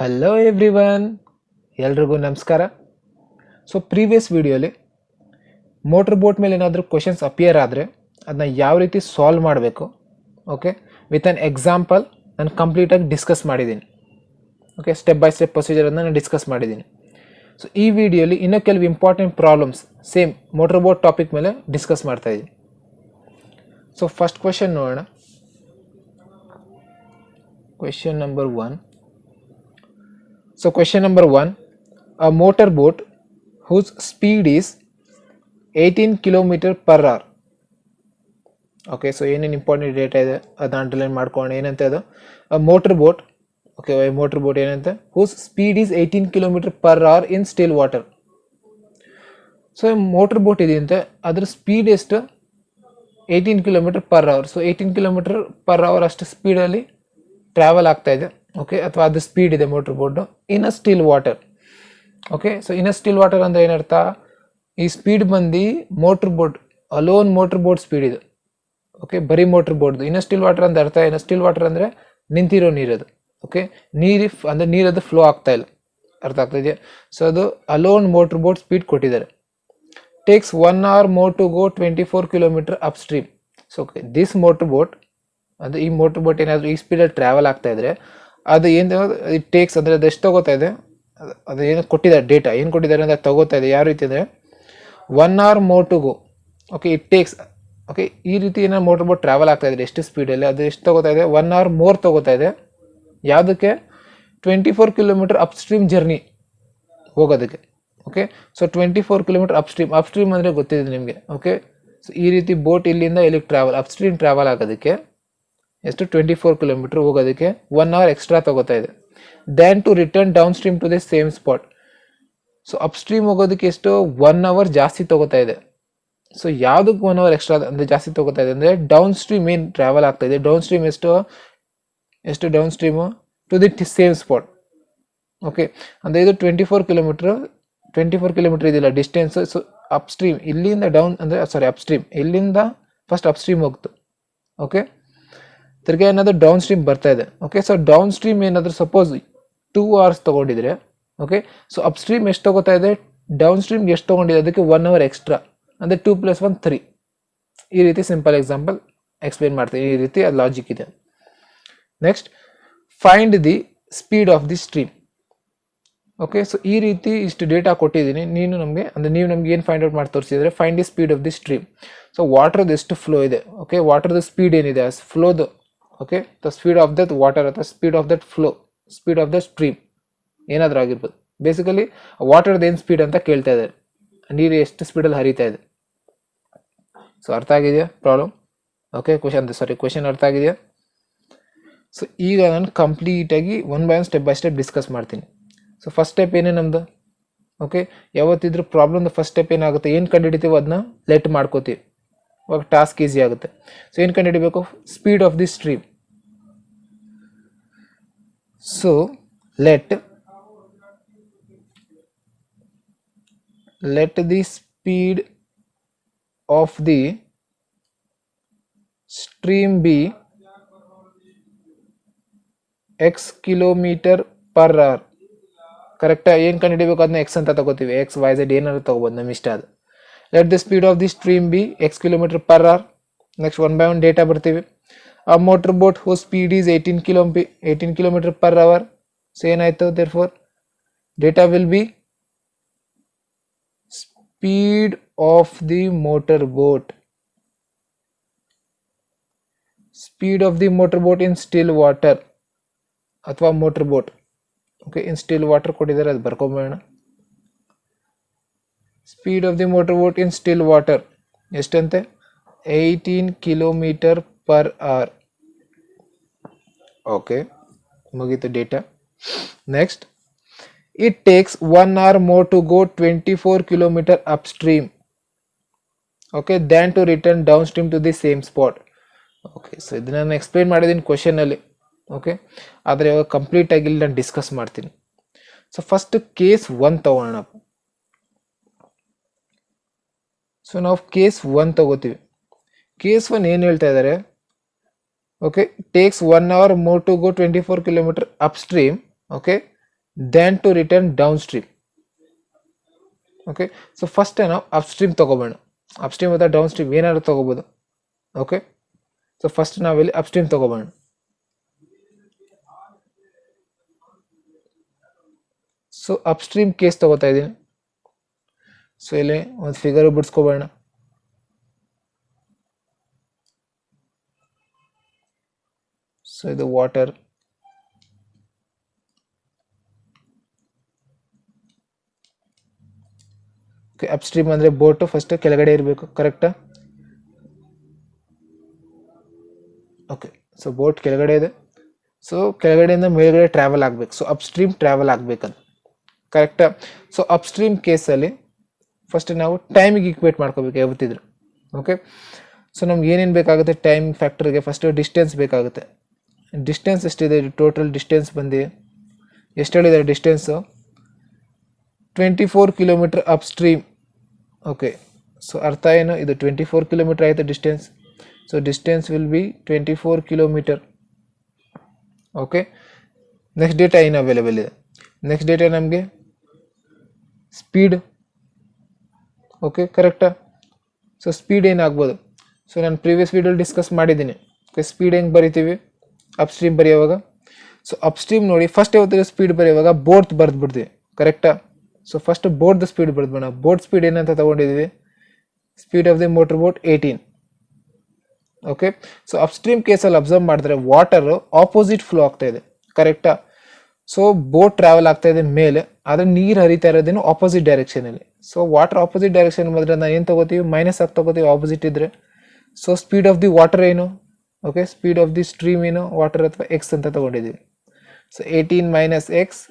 Hello everyone, ಎಲ್ರಿಗೂ ನಮಸ್ಕಾರ. So previous ವಿಡಿಯೋಲಿ ಮೋಟರ್ ಬೋಟ್ ಮೇಲೆ ಏನಾದರೂ ಕ್ವಶನ್ಸ್ ಅಪಿಯರ್ ಆದರೆ ಅದನ್ನ ಯಾವ ರೀತಿ ಸಾಲ್ವ್ ಮಾಡಬೇಕು, ಓಕೆ, ವಿತ್ ಆನ್ ಎಕ್ಸಾಂಪಲ್ ನಾನು ಕಂಪ್ಲೀಟಾಗಿ ಡಿಸ್ಕಸ್ ಮಾಡಿದ್ದೀನಿ. ಓಕೆ, ಸ್ಟೆಪ್ ಬೈ ಸ್ಟೆಪ್ ಪ್ರೊಸೀಜರನ್ನು ನಾನು ಡಿಸ್ಕಸ್ ಮಾಡಿದ್ದೀನಿ. ಸೊ ಈ ವಿಡಿಯೋಲಿ ಇನ್ನೂ ಕೆಲವು important problems same motor boat topic ಮೇಲೆ ಡಿಸ್ಕಸ್ ಮಾಡ್ತಾಯಿದ್ದೀನಿ. ಸೊ ಫಸ್ಟ್ ಕ್ವೆಶನ್ ನೋಡೋಣ. Question number 1. So question number 1, a motor boat whose speed is 18 km per hour. Okay, so ಏನೇನು ಇಂಪಾರ್ಟೆಂಟ್ ಡೇಟಾ ಇದೆ ಅದನ್ನ ಅಂಡರ್ಲೈನ್ ಮಾಡ್ಕೊಂಡು ಏನಂತ ಅದು motor boat. Okay, motor boat ಏನಂತ whose speed is 18 km per hour in still water. So motor boat ಇದೆಯಂತೆ, ಅದ್ರ speed ಎಷ್ಟು 18 km per hour. So 18 km per hour ಅಷ್ಟು ಸ್ಪೀಡಲ್ಲಿ ಟ್ರಾವೆಲ್ ಆಗ್ತಾ ಇದೆ. ಓಕೆ, ಅಥವಾ ಅದು ಸ್ಪೀಡ್ ಇದೆ motor boat in a still water. Okay, so in a still water ಅಂದರೆ ಏನರ್ಥ, ಈ ಸ್ಪೀಡ್ ಬಂದು motor boat alone motor boat speed ಇದು. ಓಕೆ, ಬರೀ ಮೋಟರ್ ಬೋಟ್ದು. ಇನ್ ಅ ಸ್ಟಿಲ್ ವಾಟರ್ ಅಂತ ಅರ್ಥ, ಇನ್ ಅ ಸ್ಟಿಲ್ ವಾಟರ್ ಅಂದರೆ ನಿಂತಿರೋ ನೀರದು. ಓಕೆ, ಅಂದರೆ ನೀರದು ಫ್ಲೋ ಆಗ್ತಾ ಇಲ್ಲ, ಅರ್ಥ ಆಗ್ತಾ ಇದೆಯಾ? ಸೊ ಅದು ಅಲೋನ್ ಮೋಟರ್ ಬೋಟ್ ಸ್ಪೀಡ್ ಕೊಟ್ಟಿದ್ದಾರೆ. Takes 1 hour more to go 24 km upstream. So okay, this motor boat, ಅದು ಈ ಮೋಟರ್ ಬೋಟ್ ಏನಾದರೂ ಈ ಸ್ಪೀಡಲ್ಲಿ ಟ್ರಾವೆಲ್ ಆಗ್ತಾ ಇದ್ರೆ ಅದು ಏನು ಇಟ್ ಟೇಕ್ಸ್ ಅಂದರೆ ಅದು ಎಷ್ಟು ತಗೋತಾ ಇದೆ, ಅದು ಏನು ಕೊಟ್ಟಿದ್ದಾರೆ ಡೇಟಾ, ಏನು ಕೊಟ್ಟಿದ್ದಾರೆ ಅಂದರೆ ತಗೋತಾ ಇದೆ ಯಾವ ರೀತಿ ಅಂದರೆ 1 hour more to go. Okay, it takes. Okay, ಈ ರೀತಿ ಏನೋ ಮೋಟರ್ ಬೋಟ್ ಟ್ರಾವೆಲ್ ಆಗ್ತಾ ಇದ್ರೆ ಎಷ್ಟು ಸ್ಪೀಡಲ್ಲಿ ಅದು ಎಷ್ಟು ತಗೋತಾ ಇದೆ, 1 hour ಮೋರ್ ತಗೋತಾ ಇದೆ. ಯಾವುದಕ್ಕೆ? 24 km ಅಪ್ ಸ್ಟ್ರೀಮ್ ಜರ್ನಿ ಹೋಗೋದಕ್ಕೆ. Okay, so 24 km up stream ಅಂದರೆ ಗೊತ್ತಿದೆ ನಿಮಗೆ. ಓಕೆ, ಸೊ ಈ ರೀತಿ ಬೋಟ್ ಇಲ್ಲಿಂದ ಇಲ್ಲಿಗೆ ಟ್ರಾವೆಲ್ ಅಪ್ ಸ್ಟ್ರೀಮ್ ಟ್ರಾವೆಲ್ ಆಗೋದಕ್ಕೆ ಎಷ್ಟು 24 km ಹೋಗೋದಕ್ಕೆ 1 hour ಎಕ್ಸ್ಟ್ರಾ ತಗೋತಾ ಇದೆ. Then to return downstream to the same spot. So upstream ಹೋಗೋದಕ್ಕೆ ಎಷ್ಟು 1 hour ಜಾಸ್ತಿ ತಗೋತಾ ಇದೆ. ಸೊ ಯಾವುದಕ್ಕೆ 1 hour ಎಕ್ಸ್ಟ್ರಾ ಅಂದರೆ ಜಾಸ್ತಿ ತಗೋತಾ ಇದೆ ಅಂದರೆ ಡೌನ್ ಸ್ಟ್ರೀಮ್ ಏನು ಟ್ರಾವೆಲ್ ಆಗ್ತಾ ಇದೆ, ಡೌನ್ ಸ್ಟ್ರೀಮ್ ಎಷ್ಟು downstream to the same spot. Okay, ಅಂದರೆ ಇದು 24 km ಇದಿಲ್ಲ ಡಿಸ್ಟೆನ್ಸ್. ಸೊ ಅಪ್ ಸ್ಟ್ರೀಮ್ ಇಲ್ಲಿಂದ ಡೌನ್ ಅಂದರೆ ಅಪ್ ಸ್ಟ್ರೀಮ್ ಇಲ್ಲಿಂದ ಫಸ್ಟ್ ಅಪ್ ಸ್ಟ್ರೀಮ್ ಹೋಗ್ತು. ಓಕೆ, ತಿರ್ಗಿ ಏನಾದರೂ ಡೌನ್ ಸ್ಟ್ರೀಮ್ ಬರ್ತಾ ಇದೆ. ಓಕೆ, ಸೊ ಡೌನ್ ಸ್ಟ್ರೀಮ್ ಏನಾದರೂ ಸಪೋಸ್ 2 hours ತೊಗೊಂಡಿದ್ರೆ, ಓಕೆ, ಸೊ ಅಪ್ ಸ್ಟ್ರೀಮ್ ಎಷ್ಟು ತೊಗೋತಾ ಇದೆ, ಡೌನ್ ಸ್ಟ್ರೀಮ್ಗೆ ಎಷ್ಟು ತೊಗೊಂಡಿದೆ ಅದಕ್ಕೆ 1 hour ಎಕ್ಸ್ಟ್ರಾ, ಅಂದರೆ 2 + 1 3. ಈ ರೀತಿ ಸಿಂಪಲ್ ಎಕ್ಸಾಂಪಲ್ ಎಕ್ಸ್ಪ್ಲೇನ್ ಮಾಡ್ತೀನಿ. ಈ ರೀತಿ ಅದು ಲಾಜಿಕ್ ಇದೆ. Next, find the speed of the stream. Okay, so ಈ ರೀತಿ ಇಷ್ಟು ಡೇಟಾ ಕೊಟ್ಟಿದ್ದೀನಿ, ನೀವು ನಮಗೆ ಏನು ಫೈಂಡ್ ಔಟ್ ಮಾಡಿ ತೋರಿಸಿದ್ರೆ find the speed of the stream. So ವಾಟರ್ದು ಎಷ್ಟು ಫ್ಲೋ ಇದೆ, ಓಕೆ, ವಾಟರ್ದು ಸ್ಪೀಡ್ ಏನಿದೆ ಆ ಫ್ಲೋದು. Okay, the speed of that water ಅಥವಾ speed of that flow, speed of the stream ಏನಾದರೂ ಆಗಿರ್ಬೋದು. ಬೇಸಿಕಲಿ ವಾಟರ್ದು ಏನು ಸ್ಪೀಡ್ ಅಂತ ಕೇಳ್ತಾ ಇದ್ದಾರೆ, ನೀರು ಎಷ್ಟು ಸ್ಪೀಡಲ್ಲಿ ಹರಿತಾ ಇದೆ. ಸೊ ಅರ್ಥ ಆಗಿದೆಯಾ ಪ್ರಾಬ್ಲಮ್? ಓಕೆ, ಕ್ವೆಶನ್ ಅರ್ಥ ಆಗಿದೆಯಾ? ಸೊ ಈಗ ನಾನು ಕಂಪ್ಲೀಟಾಗಿ one by one step by step discuss ಮಾಡ್ತೀನಿ. ಸೊ ಫಸ್ಟ್ ಸ್ಟೆಪ್ ಏನೇ ನಮ್ಮದು, ಓಕೆ, ಯಾವತ್ತಿದ್ರೂ ಪ್ರಾಬ್ಲಮ್ದು ಫಸ್ಟ್ ಸ್ಟೆಪ್ ಏನಾಗುತ್ತೆ, ಏನು ಕಂಡುಹಿಡಿತೀವೋ ಅದನ್ನ ಲೆಟ್ ಮಾಡ್ಕೋತೀವಿ, ಅವಾಗ ಟಾಸ್ಕ್ ಈಸಿ ಆಗುತ್ತೆ. ಸೊ ಏನು ಕಂಡುಹಿಡಿಬೇಕು, speed of the stream. So let the speed of the stream be x km per hour. ಕರೆಕ್ಟಾ? ಏನು ಕಂಡುಹಿಡಿಬೇಕು ಅದನ್ನ ಎಕ್ಸ್ ಅಂತ ತಗೋತೀವಿ, ಎಕ್ಸ್ ವೈ ಝೆಡ್ ಏನಾದ್ರು ತಗೋಬೋದು, ನಮ್ಮ ಇಷ್ಟ ಅದು. Let the speed of the stream B x km per hour. Next one by one data ಬರ್ತೀವಿ. ಆ motor boat whose speed is 18 km per hour. So ಏನಾಯ್ತು, therefore data will be speed of the motor boat. Speed of the motor boat in still water ಅಥವಾ motor boat. Okay, in still water ಕೊಟ್ಟಿದ್ದಾರೆ, ಅದು ಬರ್ಕೊಂಬೇಡ. Speed of the motor boat in still water ಎಷ್ಟಂತೆ, 18 km per hour. Okay, ಮುಗೀತು data. Next, it takes 1 hour more to go 24 km upstream, okay, than to return downstream to the same spot. Okay, so ಇದನ್ನ ನಾನು explain ಮಾಡಿದ್ದೀನಿ ಕ್ವಶನಲ್ಲಿ. Okay, ಆದರೆ ಇವಾಗ complete ಆಗಿ ಇಲ್ಲಿ ನಾನು ಡಿಸ್ಕಸ್ ಮಾಡ್ತೀನಿ. ಸೊ ಫಸ್ಟ್ ಕೇಸ್ 1 ತಗೋಣ. ಸೊ ನಾವು ಕೇಸ್ 1 ತಗೋತೀವಿ. ಕೇಸ್ 1 ಏನು ಹೇಳ್ತಾ ಇದ್ದಾರೆ, okay, takes 1 hour more to go 24 km upstream, okay, than to return downstream. Okay, so first ನಾವು upstream ತಗೋಬೇಡ, upstream ಅಥವಾ downstream ಏನಾದ್ರು ತಗೋಬಹುದು. ಓಕೆ, ಸೊ ಫಸ್ಟ್ ನಾವಿಲ್ಲಿ upstream ತಗೋಬೇಡ. ಸೊ upstream ಕೇಸ್ ತಗೋತಾ ಇದ್ದೀನಿ. ಸೊ ಇಲ್ಲಿ ಒಂದು ಫಿಗರ್ ಬಿಡಿಸ್ಕೋಬೇಡ. ಸೊ ಇದು ವಾಟರ್, ಅಪ್ಸ್ಟ್ರೀಮ್ ಅಂದ್ರೆ ಬೋಟ್ ಫಸ್ಟ್ ಕೆಳಗಡೆ ಇರಬೇಕು, ಕರೆಕ್ಟಾ? ಓಕೆ, ಸೊ ಬೋಟ್ ಕೆಳಗಡೆ ಇದೆ, ಸೊ ಕೆಳಗಡೆಯಿಂದ ಮೇಲ್ಗಡೆ ಟ್ರಾವೆಲ್ ಆಗ್ಬೇಕು, ಸೊ ಅಪ್ಸ್ಟ್ರೀಮ್ ಟ್ರಾವೆಲ್ ಆಗ್ಬೇಕಂತ, ಕರೆಕ್ಟಾ? ಸೊ ಅಪ್ಸ್ಟ್ರೀಮ್ ಕೇಸಲ್ಲಿ ಫಸ್ಟ್ ನಾವು ಟೈಮಿಗೆ ಈಕ್ವೇಟ್ ಮಾಡ್ಕೋಬೇಕು ಯಾವತ್ತಿದ್ರು. ಓಕೆ, ಸೊ ನಮ್ಗೆ ಏನೇನು ಬೇಕಾಗುತ್ತೆ ಟೈಮ್ ಫ್ಯಾಕ್ಟರ್ಗೆ? ಫಸ್ಟ್ ಡಿಸ್ಟೆನ್ಸ್ ಬೇಕಾಗುತ್ತೆ. ಡಿಸ್ಟೆನ್ಸ್ ಎಷ್ಟಿದೆ? ಟೋಟಲ್ ಡಿಸ್ಟೆನ್ಸ್ ಬಂದು ಎಷ್ಟು ಹೇಳಿದ್ದಾರೆ distance? 24 kilometre upstream. Okay, so ಅರ್ಥ ಏನು? ಇದು 24 ಕಿಲೋಮೀಟರ್ ಆಯಿತು distance. So distance will be 24 kilometre. Okay, next data ಏನು ಅವೈಲೇಬಲ್ ಇದೆ? ನೆಕ್ಸ್ಟ್ ಡೇಟಾ ನಮಗೆ ಸ್ಪೀಡ್. ಓಕೆ, ಕರೆಕ್ಟಾ? ಸೊ ಸ್ಪೀಡ್ ಏನಾಗ್ಬೋದು? ಸೊ ನಾನು ಪ್ರೀವಿಯಸ್ ವಿಡಿಯೋಲಿ ಡಿಸ್ಕಸ್ ಮಾಡಿದ್ದೀನಿ. ಓಕೆ, ಸ್ಪೀಡ್ ಹೆಂಗೆ ಬರಿತೀವಿ ಅಪ್ಸ್ಟ್ರೀಮ್ ಬರೆಯುವಾಗ? ಸೊ ಅಪ್ಸ್ಟ್ರೀಮ್ ನೋಡಿ, ಫಸ್ಟ್ ಯಾವತ್ತಿಗೆ ಸ್ಪೀಡ್ ಬರೆಯುವಾಗ ಬೋಟ್ ಬರೆದ್ಬಿಡ್ತೀವಿ, ಕರೆಕ್ಟಾ? ಸೊ ಫಸ್ಟ್ ಬೋಟ್ದು ಸ್ಪೀಡ್ ಬರೆದ್ಬಿಡೋಣ. ಬೋಟ್ ಸ್ಪೀಡ್ ಏನಂತ ತಗೊಂಡಿದ್ದೀವಿ? Speed of the motor boat 18. Okay, so upstream ಕೇಸಲ್ಲಿ ಅಬ್ಸರ್ವ್ ಮಾಡಿದ್ರೆ ವಾಟರ್ ಆಪೋಸಿಟ್ ಫ್ಲೋ ಆಗ್ತಾ ಇದೆ, ಕರೆಕ್ಟಾ? ಸೊ ಬೋಟ್ ಟ್ರಾವೆಲ್ ಆಗ್ತಾ ಇದೆ ಮೇಲೆ, ಆದರೆ ನೀರು ಹರಿತಾ ಇರೋದೇನು ಆಪೋಸಿಟ್ ಡೈರೆಕ್ಷನಲ್ಲಿ. ಸೊ ವಾಟರ್ ಆಪೋಸಿಟ್ ಡೈರೆಕ್ಷನ್ ಬಂದರೆ ನಾವು ಏನು ತಗೋತೀವಿ? ಮೈನಸ್ ಆಗಿ ತಗೋತೀವಿ ಆಪೋಸಿಟ್ ಇದ್ರೆ. So speed of the water ಏನು? Okay, speed of the stream ಏನು? ವಾಟರ್ ಅಥವಾ ಎಕ್ಸ್ ಅಂತ ತಗೊಂಡಿದ್ದೀವಿ. So 18 minus x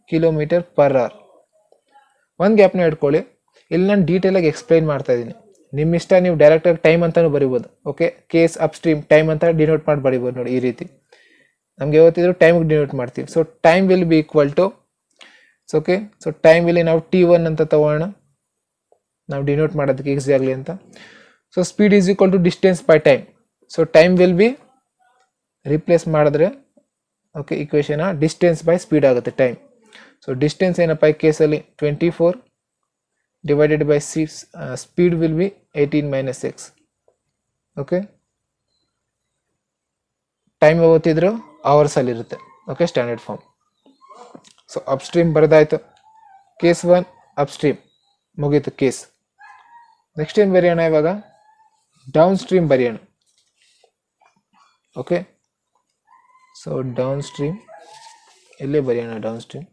kilometre per hour. ಒಂದು ಗ್ಯಾಪ್ನ ಇಟ್ಕೊಳ್ಳಿ, ಇಲ್ಲಿ ನಾನು ಡೀಟೇಲಾಗಿ ಎಕ್ಸ್ಪ್ಲೈನ್ ಮಾಡ್ತಾ ಇದ್ದೀನಿ. ನಿಮ್ಮ ಇಷ್ಟ, ನೀವು ಡೈರೆಕ್ಟಾಗಿ ಟೈಮ್ ಅಂತಾನು ಬರಿಬೋದು. ಓಕೆ, ಕೇಸ್ ಅಪ್ಸ್ಟ್ರೀಮ್ ಟೈಮ್ ಅಂತ ಡಿನೋಟ್ ಮಾಡಿ ಬರಿಬೋದು ನೋಡಿ ಈ ರೀತಿ. ನಮ್ಗೆ ಯಾವತ್ತಿದ್ರು ಟೈಮಿಗೆ ಡಿನೋಟ್ ಮಾಡ್ತೀವಿ. So time will be equal to, okay, so time ಇಲ್ಲಿ ನಾವು T1 ಅಂತ ತಗೋಣ, ನಾವು ಡಿನೋಟ್ ಮಾಡೋದಕ್ಕೆ ಎಕ್ಸಾಕ್ಟ್ಲಿ ಅಂತ. So speed is equal to distance by time. So time will be replace ಮಾಡಿದ್ರೆ, okay, equation distance by speed ಆಗುತ್ತೆ ಟೈಮ್. ಸೊ ಡಿಸ್ಟೆನ್ಸ್ ಏನಪ್ಪ ಈ ಕೇಸಲ್ಲಿ 24 divided by 6, speed will be 18 minus x. Okay, time ಯಾವತ್ತಿದ್ರು ಅವರ್ಸಲ್ಲಿ ಇರುತ್ತೆ. Okay, standard form. So upstream ಬರೆದಾಯ್ತು. Case 1 upstream ಮುಗೀತು ಕೇಸ್. ನೆಕ್ಸ್ಟ್ ಏನು ಬರೆಯೋಣ ಇವಾಗ? ಡೌನ್ ಸ್ಟ್ರೀಮ್ ಬರೆಯೋಣ. ಓಕೆ, ಸೊ ಡೌನ್ ಸ್ಟ್ರೀಮ್ ಎಲ್ಲೇ ಬರೆಯೋಣ? Down stream.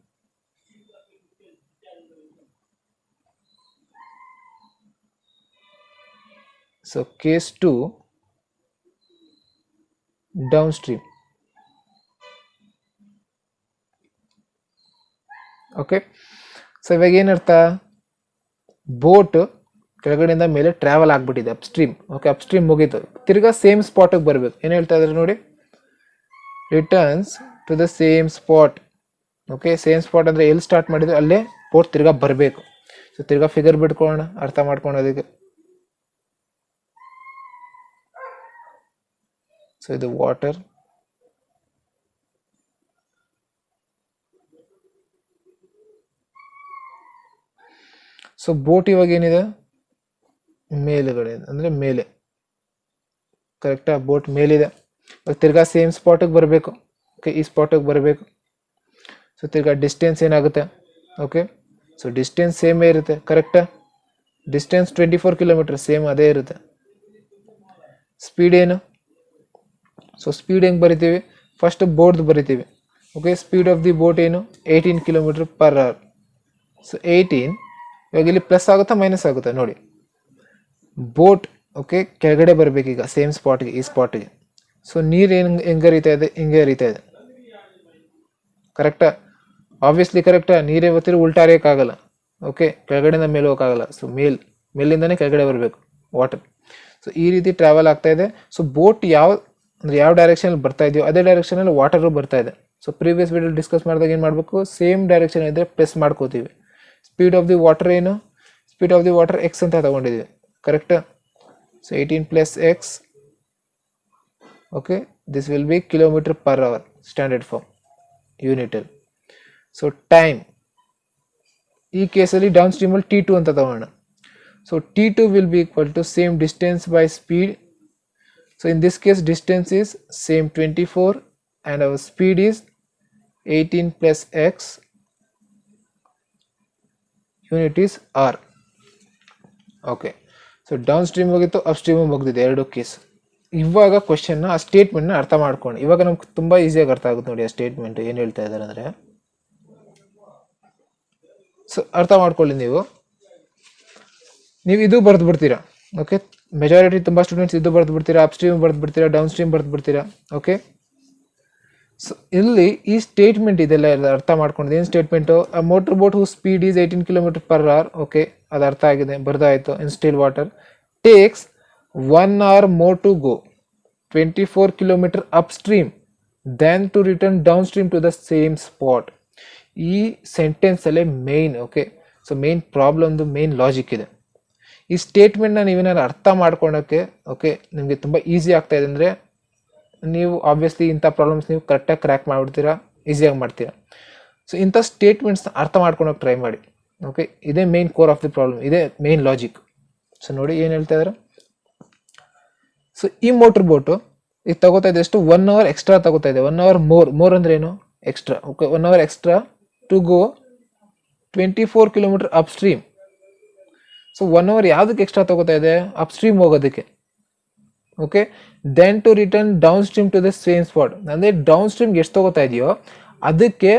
So case 2 down stream. Okay, so ಇವಾಗ ಏನರ್ಥ? ಬೋಟ್ ಕೆಳಗಡೆಯಿಂದ ಮೇಲೆ ಟ್ರಾವೆಲ್ ಆಗ್ಬಿಟ್ಟಿದೆ ಅಪ್ಸ್ಟ್ರೀಮ್. ಓಕೆ, ಅಪ್ಸ್ಟ್ರೀಮ್ ಮುಗೀತು, ತಿರ್ಗಾ ಸೇಮ್ ಸ್ಪಾಟಿಗೆ ಬರಬೇಕು. ಏನು ಹೇಳ್ತಾ ಇದ್ದಾರೆ ನೋಡಿ? Returns to the same spot. Okay, same spot ಅಂದರೆ ಎಲ್ಲಿ ಸ್ಟಾರ್ಟ್ ಮಾಡಿದ್ರು ಅಲ್ಲೇ ಬೋಟ್ ತಿರ್ಗಾ ಬರಬೇಕು. ಸೊ ತಿರ್ಗಾ ಫಿಗರ್ ಬಿಟ್ಕೊಳ್ಳೋಣ ಅರ್ಥ ಮಾಡ್ಕೊಳೋದಕ್ಕೆ. ಸೊ ಇದು ವಾಟರ್, ಸೊ ಬೋಟ್ ಇವಾಗ ಏನಿದೆ ಮೇಲುಗಡೆ ಅಂದ್ರೆ ಮೇಲೆ, ಕರೆಕ್ಟಾ? ಬೋಟ್ ಮೇಲಿದೆ, ತಿರ್ಗಾ ಸೇಮ್ ಸ್ಪಾಟಿಗೆ ಬರಬೇಕು. ಓಕೆ, ಈ ಸ್ಪಾಟಿಗೆ ಬರಬೇಕು. ಸೊ ತಿರ್ಗಾ ಡಿಸ್ಟೆನ್ಸ್ ಏನಾಗುತ್ತೆ? ಓಕೆ, ಸೊ ಡಿಸ್ಟೆನ್ಸ್ ಸೇಮೇ ಇರುತ್ತೆ, ಕರೆಕ್ಟಾ? ಡಿಸ್ಟೆನ್ಸ್ 24 ಕಿಲೋಮೀಟರ್ ಸೇಮ್ ಅದೇ ಇರುತ್ತೆ. ಸ್ಪೀಡ್ ಏನು? ಸೊ ಸ್ಪೀಡ್ ಹೆಂಗೆ ಬರಿತೀವಿ? ಫಸ್ಟ್ ಬೋಟ್ದು ಬರಿತೀವಿ. Okay, speed of the boat ಏನು? 18 ಕಿಲೋಮೀಟರ್ ಪರ್ ಅವರ್. ಸೊ 18 ಇವಾಗ ಇಲ್ಲಿ ಪ್ಲಸ್ ಆಗುತ್ತಾ ಮೈನಸ್ ಆಗುತ್ತಾ ನೋಡಿ? ಬೋಟ್ ಓಕೆ ಕೆಳಗಡೆ ಬರಬೇಕೀಗ ಸೇಮ್ ಸ್ಪಾಟ್ಗೆ, ಈ ಸ್ಪಾಟ್ಗೆ. ಸೊ ನೀರು ಹೆಂಗೆ ಹರಿತಾ ಇದೆ? ಹಿಂಗೆ ಹರಿತಾ ಇದೆ, ಕರೆಕ್ಟಾ? ಆಬ್ವಿಯಸ್ಲಿ ಕರೆಕ್ಟಾ? ನೀರೇ ಗೊತ್ತಿರೋ ಉಲ್ಟಾ ಹರಿಯೋಕ್ಕಾಗಲ್ಲ. ಓಕೆ, ಕೆಳಗಡೆಯಿಂದ ಮೇಲೆ ಹೋಗೋಕ್ಕಾಗಲ್ಲ. ಸೊ ಮೇಲಿಂದನೇ ಕೆಳಗಡೆ ಬರಬೇಕು ವಾಟರ್. ಸೊ ಈ ರೀತಿ ಟ್ರಾವೆಲ್ ಆಗ್ತಾ ಇದೆ. ಸೊ ಬೋಟ್ ಯಾವ ಡೈರೆಕ್ಷನಲ್ಲಿ ಬರ್ತಾ ಇದೆಯೋ ಅದೇ ಡೈರೆಕ್ಷನಲ್ಲಿ ವಾಟರು ಬರ್ತಾ ಇದೆ. ಸೊ ಪ್ರೀವಿಯಸ್ ವಿಡಿಯೋ ಡಿಸ್ಕಸ್ ಮಾಡಿದಾಗ ಏನು ಮಾಡಬೇಕು? ಸೇಮ್ ಡೈರೆಕ್ಷನ್ ಇದ್ದರೆ ಪ್ರೆಸ್ ಮಾಡ್ಕೋತೀವಿ. ಸ್ಪೀಡ್ ಆಫ್ ದಿ ವಾಟರ್ ಏನು? Speed of the water x ಅಂತ ತಗೊಂಡಿದ್ದೀವಿ, ಕರೆಕ್ಟಾ? So 18 plus x. Okay, this will be kilometre per hour, standard form ಯೂನಿಟಲ್ಲಿ. ಸೊ ಟೈಮ್ ಈ ಕೇಸಲ್ಲಿ ಡೌನ್ ಸ್ಟ್ರೀಮಲ್ಲಿ T2 ಅಂತ ತಗೋಣ. So T2 will be equal to same distance by speed. So in this case distance is same 24 and our speed is 18 plus x, unit is r. Okay, so down stream ಹೋಗಿತ್ತು, up stream ಮುಗಿದಿದೆ, ಎರಡು case. ಇವಾಗ ಕ್ವಶನ್ನ ಆ ಸ್ಟೇಟ್ಮೆಂಟ್ನ ಅರ್ಥ ಮಾಡ್ಕೊಂಡು, ಇವಾಗ ನಮ್ಗೆ ತುಂಬ ಈಸಿಯಾಗಿ ಅರ್ಥ ಆಗುತ್ತೆ ನೋಡಿ ಆ ಸ್ಟೇಟ್ಮೆಂಟ್ ಏನು ಹೇಳ್ತಾ ಇದ್ದಾರೆ ಅಂದರೆ. ಸೊ ಅರ್ಥ ಮಾಡ್ಕೊಳ್ಳಿ, ನೀವು ಇದು ಬರೆದು ಬಿಡ್ತೀರಾ. ಓಕೆ, ಮೆಜಾರಿಟಿ ತುಂಬ ಸ್ಟೂಡೆಂಟ್ಸ್ ಇದು ಬರೆದು ಬಿಡ್ತೀರಾ, ಅಪ್ ಸ್ಟ್ರೀಮ್ ಬರೆದು ಬಿಡ್ತೀರಾ, ಡೌನ್ ಸ್ಟ್ರೀಮ್ ಬರೆದು ಬಿಡ್ತೀರಾ. ಓಕೆ, ಸೊ ಇಲ್ಲಿ ಈ ಸ್ಟೇಟ್ಮೆಂಟ್ ಇದೆಲ್ಲ ಅರ್ಥ ಮಾಡ್ಕೊಂಡು, ಏನು statement, motor boat whose speed is 18 km/h. Okay, ಅದು ಅರ್ಥ ಆಗಿದೆ, ಬರ್ದಾಯಿತು. In still water takes 1 hour more to go 24 km upstream than to return downstream to the same spot. ಈ ಸೆಂಟೆನ್ಸ್ ಅಲ್ಲೇ ಮೇನ್. ಓಕೆ, ಸೊ ಮೇನ್ ಪ್ರಾಬ್ಲಮ್ದು main logic ಇದೆ. ಈ ಸ್ಟೇಟ್ಮೆಂಟ್ನ ನೀವೇನಾದ್ರು ಅರ್ಥ ಮಾಡ್ಕೊಳಕ್ಕೆ ಓಕೆ ನಿಮಗೆ ತುಂಬ ಈಸಿ ಆಗ್ತಾ ಇದೆ ಅಂದರೆ ನೀವು ಆಬ್ವಿಯಸ್ಲಿ ಇಂಥ ಪ್ರಾಬ್ಲಮ್ಸ್ ನೀವು ಕರೆಕ್ಟಾಗಿ ಕ್ರ್ಯಾಕ್ ಮಾಡಿಬಿಡ್ತೀರಾ, ಈಸಿಯಾಗಿ ಮಾಡ್ತೀರಾ. ಸೊ ಇಂಥ ಸ್ಟೇಟ್ಮೆಂಟ್ಸ್ನ ಅರ್ಥ ಮಾಡ್ಕೊಳಕ್ಕೆ ಟ್ರೈ ಮಾಡಿ. ಓಕೆ, ಇದೇ main core of the problem, ಇದೇ ಮೇನ್ ಲಾಜಿಕ್. ಸೊ ನೋಡಿ ಏನು ಹೇಳ್ತಾ ಇದ್ದಾರೆ. ಸೊ ಈ ಮೋಟರ್ ಬೋಟು ಇದು ತಗೋತಾ ಇದೆ ಎಷ್ಟು, 1 hour ಎಕ್ಸ್ಟ್ರಾ ತಗೋತಾ ಇದೆ. 1 hour ಮೋರ್ ಅಂದ್ರೆ ಏನು, extra. Okay, 1 hour extra to go 24 km upstream. So 1 hour ಯಾವುದಕ್ಕೆ ಎಕ್ಸ್ಟ್ರಾ ತಗೋತಾ ಇದೆ, ಅಪ್ ಸ್ಟ್ರೀಮ್ ಹೋಗೋದಕ್ಕೆ. Okay, then to return downstream to the same spot. ಅಂದರೆ ಡೌನ್ ಸ್ಟ್ರೀಮ್ಗೆ ಎಷ್ಟು ತಗೋತಾ ಇದೆಯೋ ಅದಕ್ಕೆ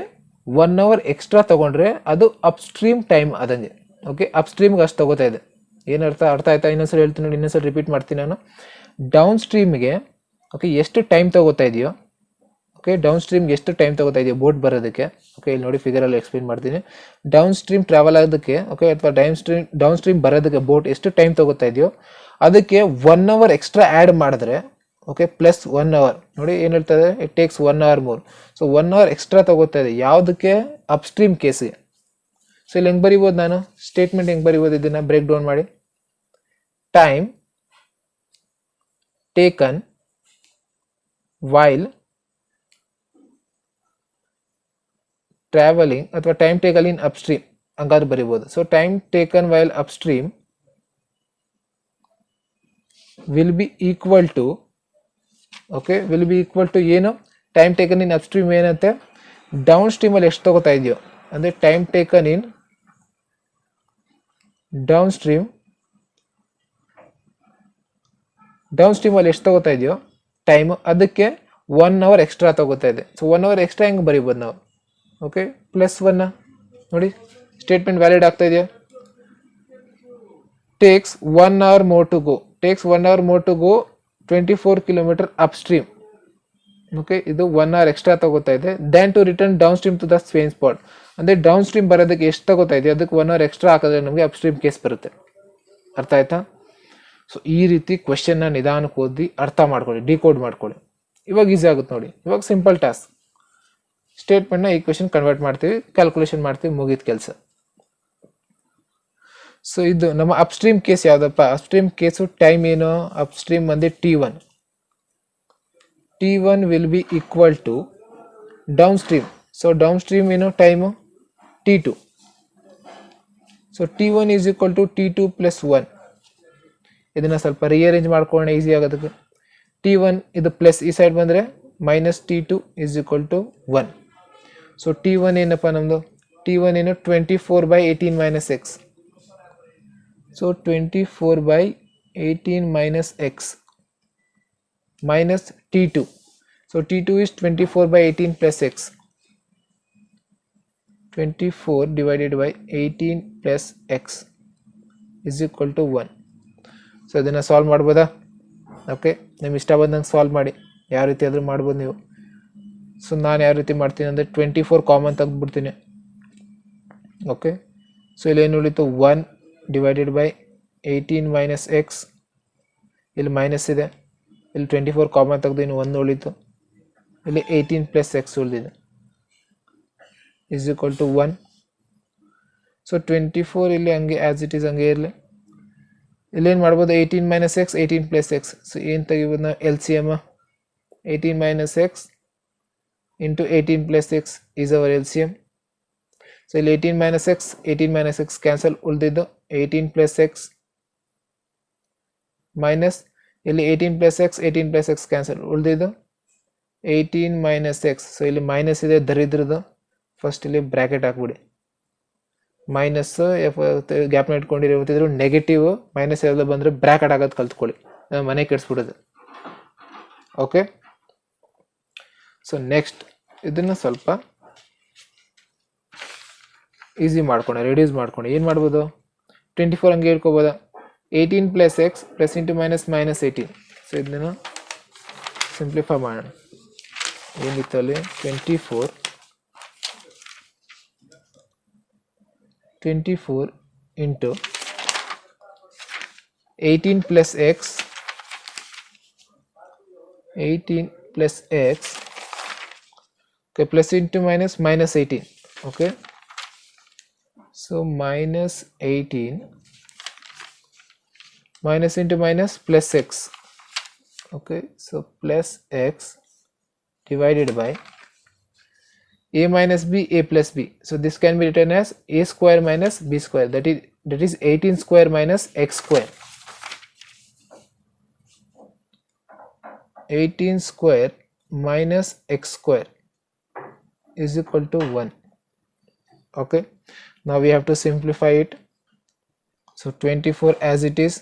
1 hour ಎಕ್ಸ್ಟ್ರಾ ತಗೊಂಡ್ರೆ ಅದು ಅಪ್ ಸ್ಟ್ರೀಮ್ ಟೈಮ್ ಆದಂಗೆ. ಓಕೆ, ಅಪ್ ಸ್ಟ್ರೀಮ್ಗೆ ಅಷ್ಟು ತಗೋತಾ ಇದೆ. ಏನು ಅರ್ಥ ಆಯ್ತಾ? ಇನ್ನೊಂದ್ಸಲ ಹೇಳ್ತೀನಿ ನೋಡಿ, ಇನ್ನೊಂದ್ಸಲ ರಿಪೀಟ್ ಮಾಡ್ತೀನಿ ನಾನು. ಡೌನ್ ಸ್ಟ್ರೀಮ್ಗೆ ಓಕೆ ಎಷ್ಟು ಟೈಮ್ ತಗೋತಾ ಇದೆಯೋ, ಓಕೆ ಡೌನ್ ಸ್ಟ್ರೀಮ್ಗೆ ಎಷ್ಟು ಟೈಮ್ ತಗೋತಾ ಇದೆಯೋ ಬೋಟ್ ಬರೋದಕ್ಕೆ. ಓಕೆ, ಇಲ್ಲಿ ನೋಡಿ ಫಿಗರಲ್ಲಿ ಎಕ್ಸ್ಪ್ಲೇನ್ ಮಾಡ್ತೀನಿ. ಡೌನ್ ಸ್ಟ್ರೀಮ್ ಟ್ರಾವೆಲ್ ಆಗೋದಕ್ಕೆ ಓಕೆ ಅಥವಾ ಡೌನ್ ಸ್ಟ್ರೀಮ್ ಬರೋದಕ್ಕೆ ಬೋಟ್ ಎಷ್ಟು ಟೈಮ್ ತಗೋತಾ ಇದೆಯೋ ಅದಕ್ಕೆ 1 hour ಎಕ್ಸ್ಟ್ರಾ ಆ್ಯಡ್ ಮಾಡಿದ್ರೆ ಓಕೆ ಪ್ಲಸ್ 1 hour. ನೋಡಿ ಏನು ಹೇಳ್ತಾ ಇದೆ, it takes 1 hour more. So 1 hour extra ತಗೋತಾ ಇದೆ ಯಾವುದಕ್ಕೆ, ಅಪ್ ಸ್ಟ್ರೀಮ್ ಕೇಸ್ಗೆ. ಸೊ ಇಲ್ಲಿ ಹೆಂಗೆ ಬರಿಬೋದು ನಾನು ಸ್ಟೇಟ್ಮೆಂಟ್, ಹೆಂಗೆ ಬರಿಬೋದು ಇದನ್ನು ಬ್ರೇಕ್ ಡೌನ್ ಮಾಡಿ. ಟೈಮ್ ಟೇಕನ್ ವೈಲ್ ಟ್ರಾವೆಲಿಂಗ್ ಅಥವಾ time taken in upstream ಹಂಗಾದ್ರೆ ಬರಿಬೋದು. So time taken while upstream will be equal to okay will be equal to ಏನು, time taken in upstream ಏನಂತೆ, ಡೌನ್ ಸ್ಟ್ರೀಮಲ್ಲಿ ಎಷ್ಟು ತಗೋತಾ ಇದೆಯೋ ಅಂದರೆ ಟೈಮ್ ಟೇಕನ್ ಇನ್ ಡೌನ್ ಸ್ಟ್ರೀಮಲ್ಲಿ ಎಷ್ಟು ತಗೋತಾ ಇದೆಯೋ ಟೈಮ್ ಅದಕ್ಕೆ 1 hour ಎಕ್ಸ್ಟ್ರಾ ತಗೋತಾ ಇದೆ. ಸೊ 1 hour ಎಕ್ಸ್ಟ್ರಾ ಹೆಂಗೆ ಬರಿಬೋದು ನಾವು, ಓಕೆ ಪ್ಲಸ್ 1 ನೋಡಿ ಸ್ಟೇಟ್ಮೆಂಟ್ ವ್ಯಾಲಿಡ್ ಆಗ್ತಾ ಇದೆಯಾ. Takes 1 hour more to go, takes 1 hour more to go 24 km upstream. Okay, ಇದು 1 hour ಎಕ್ಸ್ಟ್ರಾ ತಗೋತಾ ಇದೆ. Then to return downstream to the same spot, ಅಂದರೆ ಡೌನ್ ಸ್ಟ್ರೀಮ್ ಬರೋದಕ್ಕೆ ಎಷ್ಟು ತಗೋತಾ ಇದೆ ಅದಕ್ಕೆ 1 hour ಎಕ್ಸ್ಟ್ರಾ ಹಾಕಿದ್ರೆ ನಮಗೆ ಅಪ್ ಸ್ಟ್ರೀಮ್ ಕೇಸ್ ಬರುತ್ತೆ. ಅರ್ಥ ಆಯ್ತಾ? ಸೊ ಈ ರೀತಿ ಕ್ವೆಶನ್ನ ನಿಧಾನಕ್ಕೆ ಓದಿ ಅರ್ಥ ಮಾಡ್ಕೊಳ್ಳಿ, ಡಿಕೋಡ್ ಮಾಡ್ಕೊಳ್ಳಿ. ಇವಾಗ ಈಸಿ ಆಗುತ್ತೆ ನೋಡಿ. ಇವಾಗ ಸಿಂಪಲ್ ಟಾಸ್ಕ್, ಸ್ಟೇಟ್ಮೆಂಟ್ನ ಈಕ್ವೇಷನ್ ಕನ್ವರ್ಟ್ ಮಾಡ್ತೀವಿ, ಕ್ಯಾಲ್ಕುಲೇಷನ್ ಮಾಡ್ತೀವಿ, ಮುಗಿದ ಕೆಲಸ. ಸೊ ಇದು ನಮ್ಮ ಅಪ್ ಸ್ಟ್ರೀಮ್ ಕೇಸ್ ಯಾವುದಪ್ಪ, ಅಪ್ ಸ್ಟ್ರೀಮ್ ಕೇಸು ಟೈಮ್ ಏನು, ಅಪ್ ಸ್ಟ್ರೀಮ್ ಬಂದು T1 will be equal to downstream. So downstream ಏನು time T2. So T1 is equal to T2 plus 1. ಇದನ್ನು ಸ್ವಲ್ಪ ರಿಅರೇಂಜ್ ಮಾಡ್ಕೊಳ್ಳೋಣ ಈಸಿ ಆಗೋದಕ್ಕೆ. T1 ಇದು plus ಈ ಸೈಡ್ ಬಂದರೆ minus T2 is equal to 1. So T1 ಏನಪ್ಪ ನಮ್ಮದು, T1 ಏನು 24/18 minus X. So 24/18 minus X minus T2. So T2 is 24/18 plus x. 24 divided by 18 plus x is equal to 1. So ಇದನ್ನು solve ಮಾಡ್ಬೋದಾ? Okay, ನಿಮ್ಗೆ ಇಷ್ಟ ಬಂದಂಗೆ solve ಮಾಡಿ, ಯಾವ ರೀತಿ ಆದರೂ ಮಾಡ್ಬೋದು ನೀವು. ಸೊ ನಾನು ಯಾವ ರೀತಿ ಮಾಡ್ತೀನಿ ಅಂದರೆ 24 ಕಾಮನ್ ತೆಗೆದುಬಿಡ್ತೀನಿ. ಓಕೆ, ಸೊ ಇಲ್ಲಿ ಏನು ಉಳಿತು 1 ಡಿವೈಡೆಡ್ ಬೈ 18 ಮೈನಸ್ ಎಕ್ಸ್, ಇಲ್ಲಿ ಮೈನಸ್ ಇದೆ, ಇಲ್ಲಿ 24 ಕಾಮನ್ ತೆಗೆದು ಇನ್ನು 1 ಉಳಿತು, ಇಲ್ಲಿ 18 ಪ್ಲಸ್ ಎಕ್ಸ್ ಉಳಿದಿದೆ ಈಸ್ ಈಕ್ವಲ್ ಟು 1. ಸೊ 24 ಇಲ್ಲಿ ಹಂಗೆ ಆ್ಯಸ್ ಇಟ್ ಈಸ್ ಹಂಗೆ ಇರಲಿ. ಇಲ್ಲೇನು ಮಾಡ್ಬೋದು, 18 minus X 18 plus X. So ಏನು ತೆಗಿಬೋದು ನಾವು L C M, 18 minus X into 18 plus X is our L C M. So ಇಲ್ಲಿ 18 minus x ಕ್ಯಾನ್ಸಲ್, ಉಳಿದಿದ್ದು 18 plus x ಮೈನಸ್ ಇಲ್ಲಿ 18 plus x ಕ್ಯಾನ್ಸಲ್, ಉಳಿದಿದ್ದು 18 minus x. ಸೊ ಇಲ್ಲಿ minus ಇದೆ ದರಿದ್ರದ್ದು, first ಇಲ್ಲಿ ಬ್ರ್ಯಾಕೆಟ್ ಹಾಕ್ಬಿಡಿ. ಮೈನಸ್ ಗ್ಯಾಪ್ನ ಇಟ್ಕೊಂಡಿರೋ ನೆಗೆಟಿವ್ ಮೈನಸ್ ಎಲ್ಲ ಬಂದರೆ ಬ್ರ್ಯಾಕೆಟ್ ಆಗೋದು ಕಲ್ತ್ಕೊಳ್ಳಿ, ಮನೆ ಕೆಡಿಸ್ಬಿಡೋದು. ಓಕೆ, ಸೊ ನೆಕ್ಸ್ಟ್ ಇದನ್ನು ಸ್ವಲ್ಪ ಈಸಿ ಮಾಡ್ಕೊಂಡು ರೆಡ್ಯೂಸ್ ಮಾಡ್ಕೊಂಡು ಏನು ಮಾಡ್ಬೋದು, 24 ಹಂಗೆ ಹೇಳ್ಕೊಬೋದಾ, 18 plus x plus into minus minus 18. So ಇದನ್ನು ಸಿಂಪ್ಲಿಫೈ ಮಾಡೋಣ. ಏನಿತ್ತು ಅಲ್ಲಿ 24 into 18 plus x, 18 plus x, okay, plus into minus minus 18. Okay, so minus 18 minus into minus plus x. Okay, so plus x divided by a minus b, a plus b. So this can be written as a square minus b square, that is 18 square minus x square. 18 square minus x square is equal to 1. Okay, now we have to simplify it. So 24 as it is,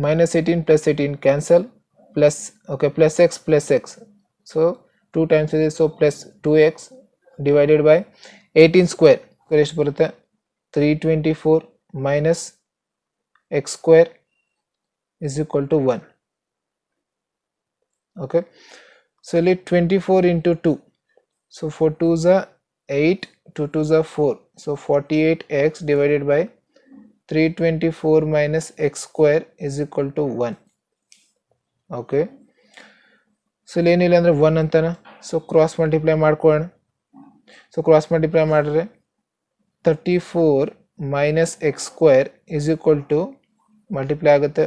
minus 18 plus 18 cancel, plus, okay, plus x plus x. So 2 times is, so plus 2x divided by 18 square, ಎಷ್ಟು ಬರುತ್ತೆ 324 minus x square is equal to 1. Okay, so ಇಲ್ಲಿ 24 into 2, so 4 2s are 8, 2 2s are 4, so 48x divided by 324 minus x square is equal to 1. Okay, so ಇಲ್ಲಿ ಏನಿಲ್ಲ ಅಂದರೆ 1 ಅಂತಾನೆ. So cross multiply ಮಾಡ್ಕೊಳ್ಳೋಣ. So cross multiply ಮಾಡಿದ್ರೆ 34 minus x square is equal to multiply ಆಗುತ್ತೆ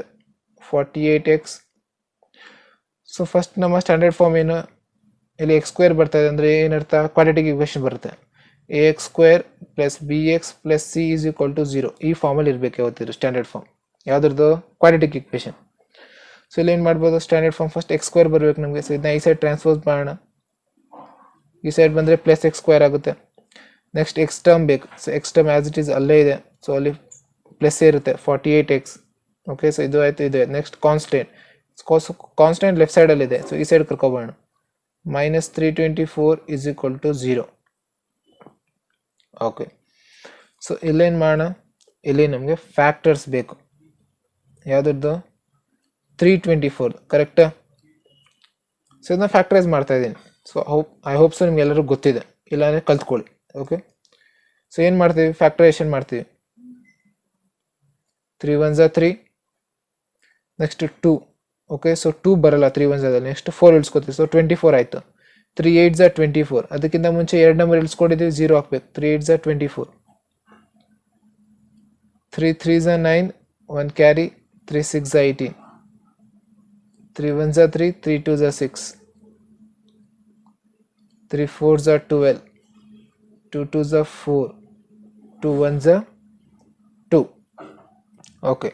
48x. So first ನಮ್ಮ standard form ಏನು, ಇಲ್ಲಿ ಎಕ್ಸ್ ಸ್ಕ್ವೇರ್ ಬರ್ತಾ ಇದೆ ಅಂದರೆ ಏನರ್ಥ, ಕ್ವಾಡ್ರಾಟಿಕ್ ಈಕ್ವೇಷನ್ ಬರುತ್ತೆ. ax square plus bx plus c is equal to 0. ಈ ಫಾರ್ಮಲ್ಲಿ ಇರಬೇಕು ಯಾವತ್ತಿದ್ರು ಸ್ಟ್ಯಾಂಡರ್ಡ್ ಫಾರ್ಮ್, ಯಾವುದ್ರದ್ದು, ಕ್ವಾಡ್ರಾಟಿಕ್ ಈಕ್ವೇಷನ್. ಸೊ ಇಲ್ಲಿ ಏನು ಮಾಡ್ಬೋದು, standard form first X square ಬರಬೇಕು ನಮಗೆ. ಸೊ ಇದನ್ನ ಈ ಸೈಡ್ ಟ್ರಾನ್ಸ್ಪೋಸ್ ಮಾಡೋಣ, ಈ ಸೈಡ್ ಬಂದರೆ ಪ್ಲಸ್ ಎಕ್ಸ್ ಸ್ಕ್ವೇರ್ ಆಗುತ್ತೆ. ನೆಕ್ಸ್ಟ್ ಎಕ್ಸ್ ಟರ್ಮ್ ಬೇಕು, so X term as it is ಅಲ್ಲೇ ಇದೆ, ಸೊ ಅಲ್ಲಿ ಪ್ಲಸ್ ಇರುತ್ತೆ 48x. ಓಕೆ, ಸೊ ಇದು ಆಯಿತು, ಇದು ನೆಕ್ಸ್ಟ್ ಕಾನ್ಸ್ಟೆಂಟ್ ಲೆಫ್ಟ್ ಸೈಡಲ್ಲಿದೆ, ಸೊ ಈ ಸೈಡ್ ಕರ್ಕೊಬೋಣ. Minus 324 is equal to 0. Okay, so ಇಲ್ಲೇನು ಮಾಡೋಣ, ಇಲ್ಲಿ ನಮಗೆ ಫ್ಯಾಕ್ಟರ್ಸ್ ಬೇಕು. ಯಾವುದ್ರದ್ದು, 324, ಕರೆಕ್ಟಾ? ಸೊ ಇದನ್ನ ಫ್ಯಾಕ್ಟರೈಸ್ ಮಾಡ್ತಾ ಇದ್ದೀನಿ. ಸೊ ಐ ಹೋಪ್ ಸೊ ನಿಮ್ಗೆ ಎಲ್ಲರಿಗೂ ಗೊತ್ತಿದೆ, ಇಲ್ಲಾಂದರೆ ಕಲ್ತ್ಕೊಳ್ಳಿ. ಓಕೆ, ಸೊ ಏನು ಮಾಡ್ತೀವಿ, ಫ್ಯಾಕ್ಟರೈಸೇಷನ್ ಮಾಡ್ತೀವಿ. 3 1s are 3, next 2. Okay, so 2 ಬರಲ್ಲ 3 1s ಅಲ್ಲಿ, ನೆಕ್ಸ್ಟ್ 4 ಇಳಿಸ್ಕೊತೀವಿ. ಸೊ 24 ಆಯಿತು. 3 8s are 24, ಅದಕ್ಕಿಂತ ಮುಂಚೆ 2 ನಂಬರ್ ಇಳಿಸ್ಕೊಂಡಿದ್ದೀವಿ, 0 ಹಾಕ್ಬೇಕು. 3 8s are 24, 3 3s are 9, 1 carry, 3 6s are 18, 3 1s are 3, 3 2s are 6, 3 4s are 12, 2 2s are 4, 2 1s are 2. Okay,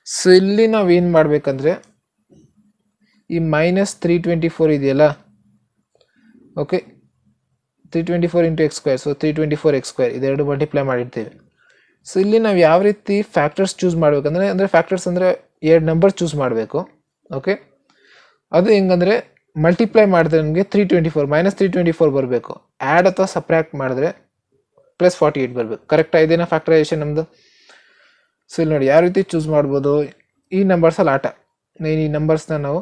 so ಇಲ್ಲಿ ನಾವು ಏನು ಮಾಡಬೇಕಂದ್ರೆ, ಈ ಮೈನಸ್ 324 ಇದೆಯಲ್ಲ, okay, 324 into X square, so 324 X square, ಇದೆರಡು ಮಲ್ಟಿಪ್ಲೈ ಮಾಡಿರ್ತೀವಿ. ಸೊ ಇಲ್ಲಿ ನಾವು ಯಾವ ರೀತಿ ಫ್ಯಾಕ್ಟರ್ಸ್ ಚೂಸ್ ಮಾಡಬೇಕಂದ್ರೆ, ಅಂದರೆ ಫ್ಯಾಕ್ಟರ್ಸ್ ಅಂದರೆ 2 ನಂಬರ್ ಚೂಸ್ ಮಾಡಬೇಕು. ಓಕೆ, ಅದು ಹೆಂಗಂದರೆ ಮಲ್ಟಿಪ್ಲೈ ಮಾಡಿದ್ರೆ ನಮಗೆ 324 ಮೈನಸ್ 324 ಬರಬೇಕು. ಆ್ಯಡ್ ಅಥವಾ ಸಪ್ರಾಕ್ಟ್ ಮಾಡಿದ್ರೆ ಪ್ಲಸ್ 48 ಬರಬೇಕು. ಕರೆಕ್ಟಾಗಿ ಇದೇನಾ ಫ್ಯಾಕ್ಟರೈಸೇಷನ್ ನಮ್ಮದು? ಸೊ ಇಲ್ಲಿ ನೋಡಿ ಯಾವ ರೀತಿ ಚೂಸ್ ಮಾಡ್ಬೋದು, ಈ ನಂಬರ್ಸಲ್ಲಿ ಆಟ. ಈ ನಂಬರ್ಸ್ನ ನಾವು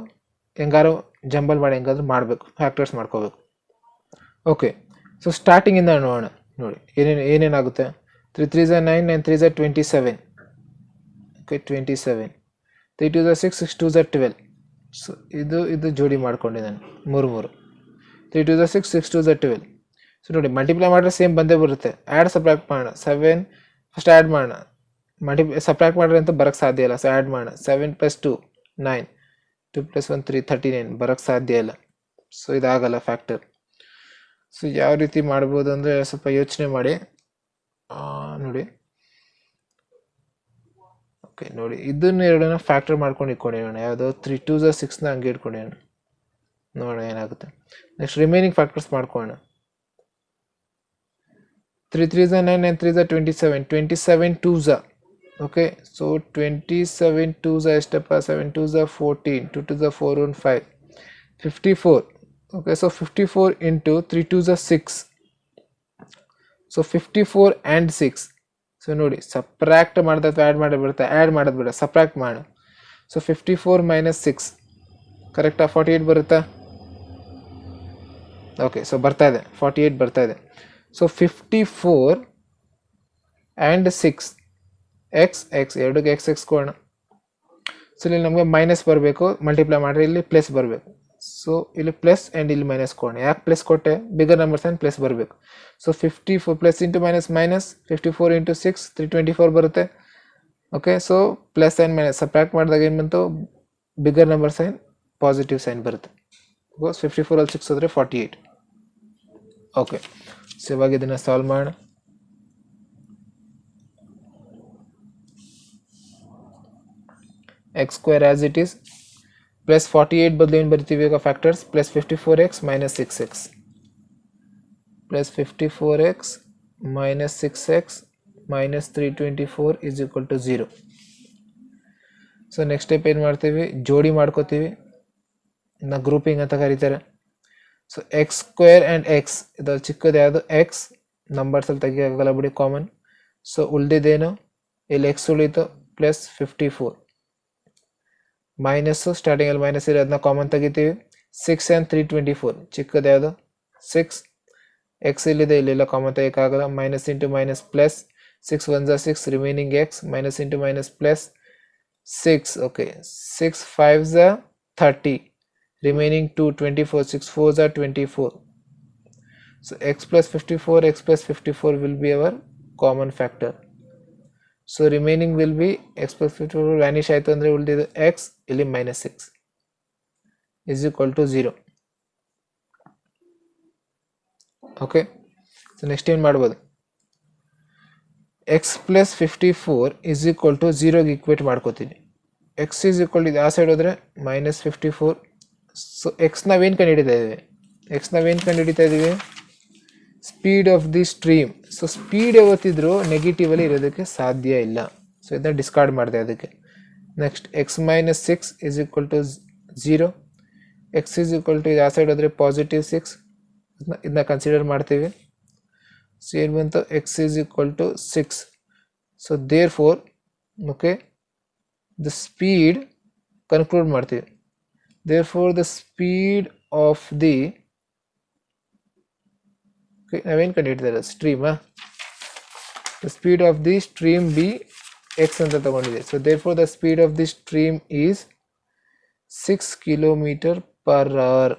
ಹೆಂಗಾರು ಜಂಬಲ್ ಮಾಡಿ ಹೆಂಗಾದ್ರೂ ಮಾಡಬೇಕು, ಫ್ಯಾಕ್ಟರ್ಸ್ ಮಾಡ್ಕೋಬೇಕು. ಓಕೆ, ಸೊ ಸ್ಟಾರ್ಟಿಂಗಿಂದ ನೋಡೋಣ. ನೋಡಿ ಏನೇನಾಗುತ್ತೆ. 3 3s are 9, 9 3s are 27. Okay, 27, 3 2s are 6, 6 2s are 12. So ಇದು ಜೋಡಿ ಮಾಡ್ಕೊಂಡಿದ್ದಾನೆ 3 3. 3 2s are 6, 6 2s are 12. So ನೋಡಿ ಮಲ್ಟಿಪ್ಲೈ ಮಾಡಿದ್ರೆ ಸೇಮ್ ಬಂದೇ ಬರುತ್ತೆ. ಆ್ಯಡ್ ಸಪ್ರಾಕ್ಟ್ ಮಾಡೋಣ. 7 ಫಸ್ಟ್ ಆ್ಯಡ್ ಮಾಡೋಣ, ಸಪ್ರಾಕ್ಟ್ ಮಾಡಿದ್ರೆ ಅಂತ ಬರೋಕ್ಕೆ ಸಾಧ್ಯ ಇಲ್ಲ. ಸೊ ಆ್ಯಡ್ ಮಾಡೋಣ. 7 + 2 9, 2 + 1 3, 39 ಬರೋಕ್ಕೆ ಸಾಧ್ಯ ಇಲ್ಲ. ಸೊ ಇದಾಗಲ್ಲ ಫ್ಯಾಕ್ಟರ್. ಸೊ ಯಾವ ರೀತಿ ಮಾಡ್ಬೋದು ಅಂದರೆ ಸ್ವಲ್ಪ ಯೋಚನೆ ಮಾಡಿ. ನೋಡಿ ಓಕೆ ನೋಡಿ, ಇದನ್ನ ಎರಡನ್ನ ಫ್ಯಾಕ್ಟರ್ ಮಾಡ್ಕೊಂಡು ಇಟ್ಕೊಂಡಿರೋಣ. ಯಾವುದೋ 3 2 6ನ ಹಂಗೆ ಇಟ್ಕೊಂಡಿರೋಣ, ನೋಡೋಣ ಏನಾಗುತ್ತೆ. ನೆಕ್ಸ್ಟ್ ರಿಮೈನಿಂಗ್ ಫ್ಯಾಕ್ಟರ್ಸ್ ಮಾಡ್ಕೊಳ್ಳೋಣ. 3 3 9 and 3 27, 27 2s. Okay, so 27 2s ಎಷ್ಟಪ್ಪ, 7 2s 14, 2 2s 4 1 5, 54. Okay, so 54 into 3 2s 6, so 54 and 6. So ನೋಡಿ, ಸಪ್ರಾಕ್ಟ್ ಮಾಡಿದ ಅಥವಾ ಆ್ಯಡ್ ಮಾಡೋದು ಬರುತ್ತೆ, ಆ್ಯಡ್ ಮಾಡೋದು ಬೇಡ, ಸಪ್ರಾಕ್ಟ್ ಮಾಡು. ಸೊ 54 minus 6 ಕರೆಕ್ಟಾ, 48 ಬರುತ್ತಾ? ಓಕೆ, ಸೊ ಬರ್ತಾ ಇದೆ, 48 ಬರ್ತಾ ಇದೆ. ಸೊ 54 and 6 ಎಕ್ಸ್ ಎಕ್ಸ್ ಎರಡಕ್ಕೆ ಎಕ್ಸ್ ಎಕ್ಸ್ ಕೊಡೋಣ. ಸೊ ಇಲ್ಲಿ ನಮಗೆ ಮೈನಸ್ ಬರಬೇಕು, ಮಲ್ಟಿಪ್ಲೈ ಮಾಡಿದ್ರೆ ಇಲ್ಲಿ ಪ್ಲಸ್ ಬರಬೇಕು. ಸೊ ಇಲ್ಲಿ ಪ್ಲಸ್ ಆ್ಯಂಡ್ ಇಲ್ಲಿ ಮೈನಸ್ ಕೊಡೋಣ. ಯಾಕೆ ಪ್ಲಸ್ ಕೊಟ್ಟೆ? ಬಿಗರ್ ನಂಬರ್ಸ್ ಆ್ಯಂಡ್ ಪ್ಲಸ್ ಬರಬೇಕು. So 54 plus into minus minus, 54 into 6 324 ಬರುತ್ತೆ. Okay, so plus and minus subtract ಮಾಡಿದಾಗ ಏನು ಬಂತು, bigger number sign positive sign ಬರುತ್ತೆ. ಬಿಕಾಸ್ 54 ಅಲ್ಲಿ 6 ಹೋದರೆ 48. ಓಕೆ, ಸೊ ಇವಾಗ ಇದನ್ನು ಸಾಲ್ವ್ ಮಾಡೋಣ. x square as it is plus 48 ಬದಲು ಏನು ಬರಿತೀವಿ ಈಗ factors, plus 54x minus 6x plus 54x minus 6x minus 324 is equal to 0. So next step ಏನು ಮಾಡ್ತೀವಿ, ಜೋಡಿ ಮಾಡ್ಕೋತೀವಿ, ಇನ್ನು ಗ್ರೂಪಿಂಗ್ ಅಂತ ಕರೀತಾರೆ. So X square and X, ಇದು ಚಿಕ್ಕದು ಯಾವುದು ಎಕ್ಸ್, ನಂಬರ್ಸಲ್ಲಿ ತೆಗಿಯೋಕ್ಕಾಗಲ್ಲ ಬಿಡಿ, ಕಾಮನ್. ಸೊ ಉಳಿದಿದ್ದೇನು, ಇಲ್ಲಿ ಎಕ್ಸ್ ಉಳಿತು ಪ್ಲಸ್ 54 ಮೈನಸ್ಸು, ಸ್ಟಾರ್ಟಿಂಗಲ್ಲಿ ಮೈನಸ್ ಇರೋ ಅದನ್ನ ಕಾಮನ್ ತೆಗಿತೀವಿ. 6 and 324 ಚಿಕ್ಕದು ಯಾವುದು 6, ಎಕ್ಸ್ ಇಲ್ಲಿದೆ, ಇಲ್ಲೆಲ್ಲ ಕಾಮನ್ ತೆಗಿಯೋಕ್ಕಾಗಲ್ಲ. Minus into minus plus, 6 1s 6, remaining x, minus into minus plus 6. Okay, 6 5s 30, remaining 2 24, 6 4s 24. So x plus 54, x plus 54 will be our common factor. So remaining will be x plus 54 vanish ಆಯಿತು ಅಂದರೆ ಉಳಿದಿದ್ದು x, ಇಲ್ಲಿ minus 6 is equal to 0. Okay, so next ಏನು ಮಾಡ್ಬೋದು, x plus 54 is equal to 0ಗೆ equate ಮಾಡ್ಕೋತೀನಿ. X is equal ಇದು ಆ ಸೈಡ್ ಹೋದರೆ ಮೈನಸ್ 54. ಸೊ ಎಕ್ಸ್ ನಾವೇನು ಕಂಡುಹಿಡಿತಾ ಇದ್ದೀವಿ, ಎಕ್ಸ್ ನಾವೇನು ಕಂಡುಹಿಡಿತಾ ಇದ್ದೀವಿ, speed of the stream. So speed ಯಾವತ್ತಿದ್ರೂ ನೆಗೆಟಿವಲ್ಲಿ ಇರೋದಕ್ಕೆ ಸಾಧ್ಯ ಇಲ್ಲ. ಸೊ ಇದನ್ನ ಡಿಸ್ಕಾರ್ಡ್ ಮಾಡಿದೆ ಅದಕ್ಕೆ. Next X minus 6 is equal to 0. X is equal to ಇದು ಆ ಸೈಡ್ ಹೋದರೆ ಪಾಸಿಟಿವ್ 6, ಇದನ್ನ ಕನ್ಸಿಡರ್ ಮಾಡ್ತೀವಿ. ಸೊ ಏನು ಬಂತು, x is equal to 6. So therefore okay the speed conclude ಮಾಡ್ತೀವಿ. Therefore the speed of the ನಾವೇನು ಕಂಡುಹಿಡಿದಾರೆ ಸ್ಟ್ರೀಮಾ, the speed of the stream be x ಅಂತ ತಗೊಂಡಿದೆ. So therefore the speed of the stream is 6 km/h.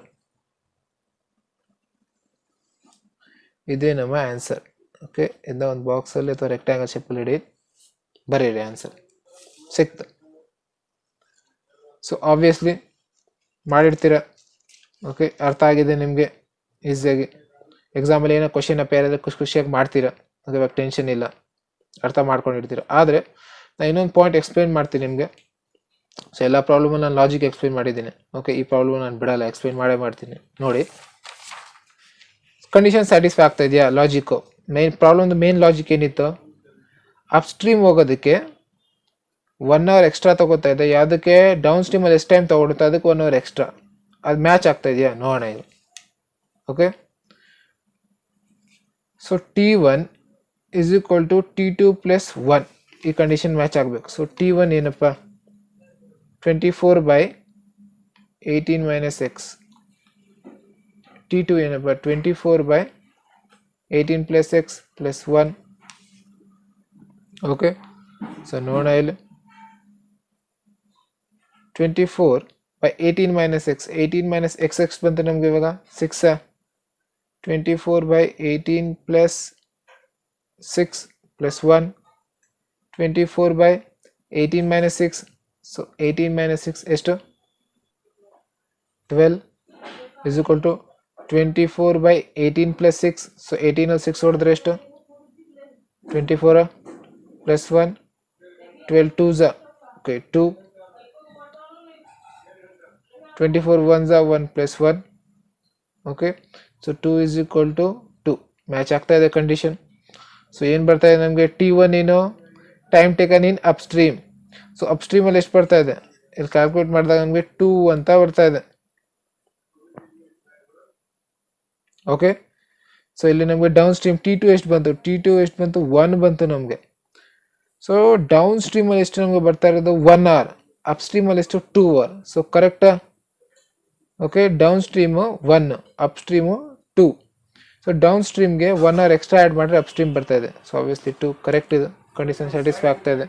ಇದೇ ನಮ್ಮ answer. Okay, ಇದನ್ನ ಒಂದು ಬಾಕ್ಸಲ್ಲಿ ಅಥವಾ ರೆಕ್ಟ್ಯಾಂಗಲ್ ಶೇಪಲ್ಲಿ ಇಡಿ, ಬರೀರಿ ಆನ್ಸರ್ ಸಿಕ್ತು. So obviously ಮಾಡಿರ್ತೀರ. ಓಕೆ, ಅರ್ಥ ಆಗಿದೆ ನಿಮಗೆ ಈಸಿಯಾಗಿ. ಎಕ್ಸಾಮಲ್ಲಿ ಏನೋ ಕ್ವಶನ್ ಅಪೇರ್ ಆದರೆ ಖುಷಿಯಾಗಿ ಮಾಡ್ತೀರಾ, ಅದು ಇವಾಗ ಟೆನ್ಷನ್ ಇಲ್ಲ, ಅರ್ಥ ಮಾಡ್ಕೊಂಡಿರ್ತೀರ. ಆದರೆ ನಾನು ಇನ್ನೊಂದು ಪಾಯಿಂಟ್ ಎಕ್ಸ್ಪ್ಲೇನ್ ಮಾಡ್ತೀನಿ ನಿಮಗೆ. ಸೊ ಎಲ್ಲ ಪ್ರಾಬ್ಲಮ್ ನಾನು ಲಾಜಿಕ್ ಎಕ್ಸ್ಪ್ಲೇನ್ ಮಾಡಿದ್ದೀನಿ. ಓಕೆ, ಈ ಪ್ರಾಬ್ಲಮ್ ನಾನು ಬಿಡಲ್ಲ, ಎಕ್ಸ್ಪ್ಲೇನ್ ಮಾಡ್ತೀನಿ. ನೋಡಿ, ಕಂಡೀಷನ್ ಸ್ಯಾಟಿಸ್ಫೈ ಆಗ್ತಾ ಇದೆಯಾ, ಲಾಜಿಕ್ಕು ಮೇನ್ ಪ್ರಾಬ್ಲಮ್ದು ಮೇನ್ ಲಾಜಿಕ್ ಏನಿತ್ತು, ಅಪ್ ಸ್ಟ್ರೀಮ್ ಹೋಗೋದಕ್ಕೆ 1 hour ಎಕ್ಸ್ಟ್ರಾ ತಗೋತಾ ಇದೆ. ಯಾವುದಕ್ಕೆ ಡೌನ್ ಸ್ಟ್ರೀಮಲ್ಲಿ ಎಷ್ಟು ಟೈಮ್ ತಗೊಳುತ್ತೆ ಅದಕ್ಕೆ 1 hour ಎಕ್ಸ್ಟ್ರಾ. ಅದು ಮ್ಯಾಚ್ ಆಗ್ತಾ ಇದೆಯಾ ನೋಡೋಣ ಇದು. Okay, so T1 is equal to T2 plus 1, ಈ ಕಂಡೀಷನ್ ಮ್ಯಾಚ್ ಆಗಬೇಕು. ಸೊ T1 ಏನಪ್ಪ, 24/18 minus x. T2 ಏನಪ್ಪ, 24/18 plus x plus 1. Okay, so ನೋಡೋಣ ಇಲ್ಲಿ 24/18 minus x, 18 minus x ಬಂತು ನಮ್ಗೆ ಇವಾಗ 6. 24/18 plus 6 plus 1, 24/18 minus 6. So 18 minus 6 ಎಷ್ಟು, 12 is equal to 24/18 plus 6, so 18 ಅಲ್ಲಿ 6 ಹೊಡೆದ್ರೆ ಎಷ್ಟು 24 plus 1 12 2s okay 2 24 1s 1 plus 1 okay so 2 is equal to 2 match ಆಗ್ತಾ ಇದೆ ಕಂಡೀಷನ್. ಸೊ ಏನು ಬರ್ತಾ ಇದೆ ನಮಗೆ T1 ಏನು time taken in upstream. So ಅಪ್ಸ್ಟ್ರೀಮಲ್ಲಿ ಎಷ್ಟು ಬರ್ತಾ ಇದೆ ಇಲ್ಲಿ ಕ್ಯಾಲ್ಕುಲೇಟ್ ಮಾಡಿದಾಗ ನಮಗೆ 2 ಅಂತ ಬರ್ತಾ ಇದೆ. ಓಕೆ ಸೊ ಇಲ್ಲಿ ನಮಗೆ ಡೌನ್ ಸ್ಟ್ರೀಮ್ T2 ಎಷ್ಟು ಬಂತು 1 ಬಂತು ನಮಗೆ. ಸೊ ಡೌನ್ ಸ್ಟ್ರೀಮಲ್ಲಿ ಎಷ್ಟು ನಮಗೆ ಬರ್ತಾ ಇರೋದು 1 hour, ಅಪ್ ಸ್ಟ್ರೀಮಲ್ಲಿ ಎಷ್ಟು 2 hour. ಸೊ ಕರೆಕ್ಟಾ? Okay downstream 1, upstream 2. So ಡೌನ್ ಸ್ಟ್ರೀಮ್ಗೆ 1 hour ಎಕ್ಸ್ಟ್ರಾ ಆ್ಯಡ್ ಮಾಡಿದ್ರೆ ಅಪ್ ಸ್ಟ್ರೀಮ್ ಬರ್ತಾ ಇದೆ. ಸೊ ಆಬ್ವಿಯಸ್ಲಿ 2 ಕರೆಕ್ಟ್, ಇದು ಕಂಡೀಷನ್ ಸ್ಯಾಟಿಸ್ಫೈ ಆಗ್ತಾ ಇದೆ.